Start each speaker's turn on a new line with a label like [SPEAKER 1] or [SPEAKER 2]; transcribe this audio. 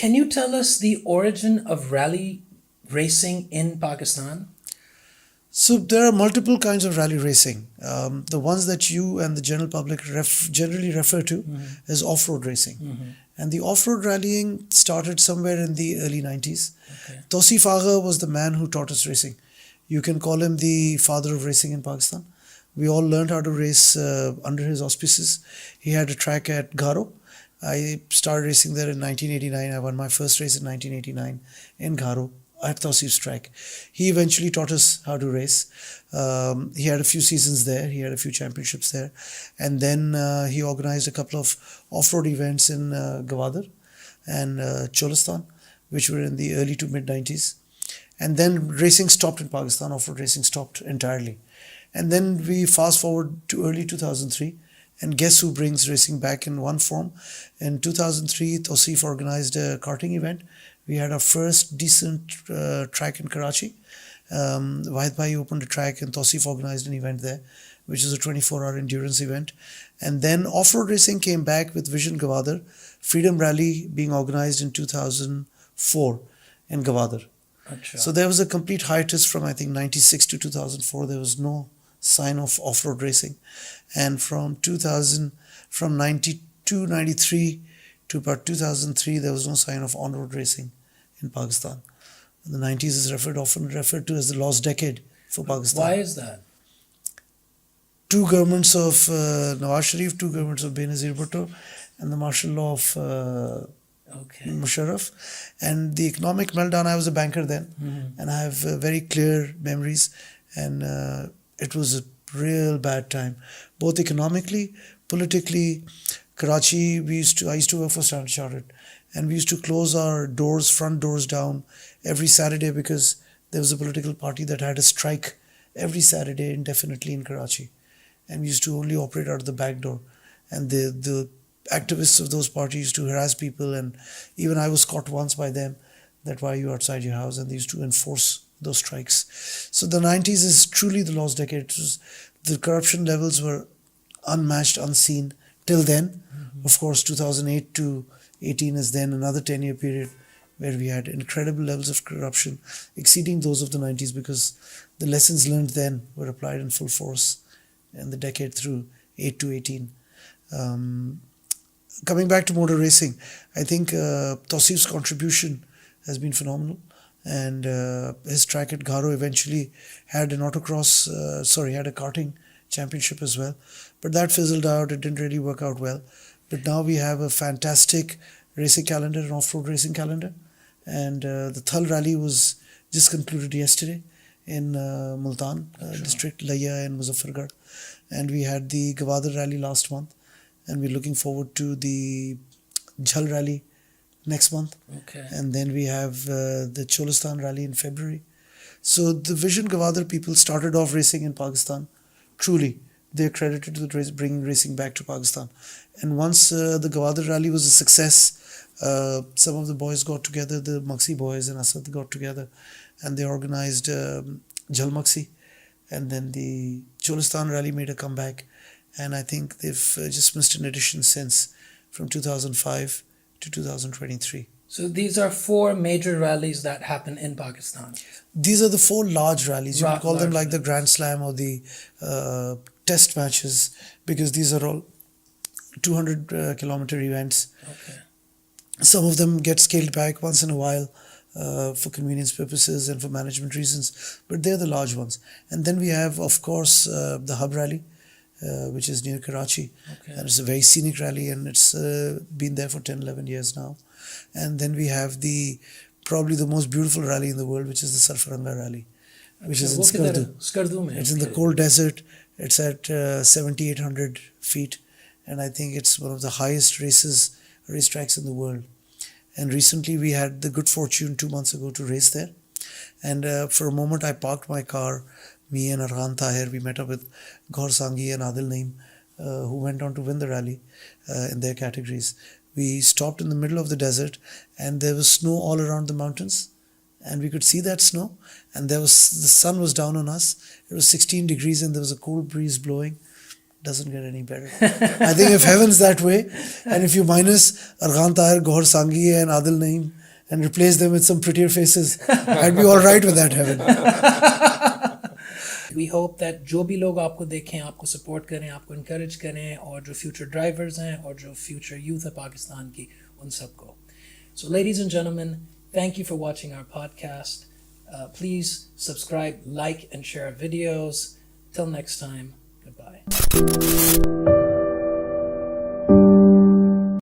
[SPEAKER 1] Can you tell us the origin of rally racing in Pakistan?
[SPEAKER 2] So there are multiple kinds of rally racing. The ones that you and the general public generally refer to as off-road racing. And the off-road rallying started somewhere in the early 90s.
[SPEAKER 1] Okay.
[SPEAKER 2] Tausif Agha was the man who taught us racing. You can call him the father of racing in Pakistan. We all learned how to race under his auspices. He had a track at Gharo. I started racing there in 1989. I won my first race in 1989 in Gharo at Tausif's track. He eventually taught us how to race. He had a few seasons there. He had a few championships there. And then he organized a couple of off-road events in Gwadar and Cholistan, which were in the early to mid-90s. And then racing stopped in Pakistan. Off-road racing stopped entirely. And then we fast forward to early 2003. And guess who brings racing back in one form? In 2003, Tausif organized a karting event. We had our first decent track in Karachi. Wahid Bhai opened a track and Tausif organized an event there, which is a 24-hour endurance event. And then off-road racing came back with Vision Gwadar, Freedom Rally being organized in 2004 in Gwadar.
[SPEAKER 1] Achha.
[SPEAKER 2] So there was a complete hiatus from, I think, 96 to 2004. There was no sign of off-road racing. And from 92, 93 to about 2003, there was no sign of on-road racing in Pakistan. The 90s is often referred to as the lost decade for Pakistan.
[SPEAKER 1] Why is that?
[SPEAKER 2] Two governments of Nawaz Sharif, two governments of Benazir Bhutto, and the martial law of Musharraf. And the economic meltdown, I was a banker then, and I have very clear memories. And it was a real bad time, both economically, politically. Karachi, I used to work for Standard Chartered, and we used to close our doors, front doors down every Saturday because there was a political party that had a strike every Saturday indefinitely in Karachi. And we used to only operate out of the back door. And the activists of those parties used to harass people, and even I was caught once by them that why are you outside your house, and they used to enforce those strikes. So the 90s is truly the lost decade. The corruption levels were unmatched, unseen till then. Of course, 2008 to 18 is then another 10-year period where we had incredible levels of corruption exceeding those of the 90s because the lessons learned then were applied in full force in the decade through 8 to 18. Coming back to motor racing, I think Tausif's contribution has been phenomenal. And his track at Gharo eventually had an autocross, had a karting championship as well. But that fizzled out. It didn't really work out well. But now we have a fantastic racing calendar, an off-road racing calendar. And the Thal Rally was just concluded yesterday in Multan district, Laya and Muzaffargarh. And we had the Gwadar Rally last month. And we're looking forward to the Jhal Rally next month.
[SPEAKER 1] Okay.
[SPEAKER 2] And then we have the Cholistan Rally in February. So the Vision Gwadar people started off racing in Pakistan. Truly, they're credited with bringing racing back to Pakistan. And once the Gwadar Rally was a success, some of the boys got together, the Magsi boys and Asad got together, and they organized Jhal Magsi. And then the Cholistan Rally made a comeback. And I think they've just missed an edition since, from 2005 to 2023.
[SPEAKER 1] So these are 4 major rallies that happen in Pakistan.
[SPEAKER 2] These are the 4 large rallies. You can call them like the Grand Slam or the test matches, because these are all 200-kilometer events.
[SPEAKER 1] Okay.
[SPEAKER 2] Some of them get scaled back once in a while for convenience purposes and for management reasons, but they're the large ones. And then we have, of course, the Hub Rally, which is near Karachi.
[SPEAKER 1] Okay.
[SPEAKER 2] And it's a very scenic rally, and it's been there for 10, 11 years now. And then we have probably the most beautiful rally in the world, which is the Sarfaranga Rally, which is in Skardu. It's in the cold desert. It's at 7,800 feet, and I think it's one of the highest racetracks in the world. And recently we had the good fortune 2 months ago to race there. And for a moment I parked my car. Me and Arhan Tahir, we met up with Gaur Sanghi and Adil Naeem, who went on to win the rally in their categories. We stopped in the middle of the desert, and there was snow all around the mountains, and we could see that snow, and the sun was down on us. It was 16 degrees and there was a cold breeze blowing. doesn't get any better. I think if heaven's that way, and if you minus Arghan Tahir, Gohar Sanghi and Adil Naeem and replace them with some prettier faces, I'd be all right with that heaven.
[SPEAKER 1] We hope that जो भी लोग आपको देखें, आपको support करें, आपको encourage करें, और जो future drivers हैं और जो future youth है पाकिस्तान की, उन सबको. So ladies and gentlemen, thank you for watching our podcast. Please subscribe, like, and share our videos. Till next time, goodbye.